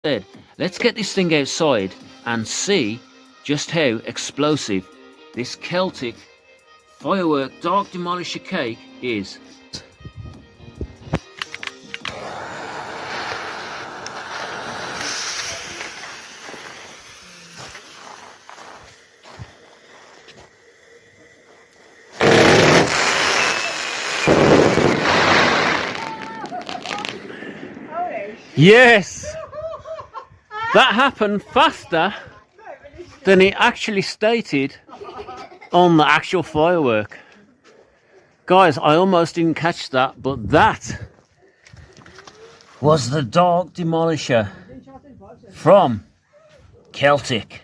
said, let's get this thing outside and see just how explosive this Celtic firework Dark Demollisher cake is. Yes, that happened faster than it actually stated on the actual firework. Guys, I almost didn't catch that, but that was the Dark Demollisher from Celtic.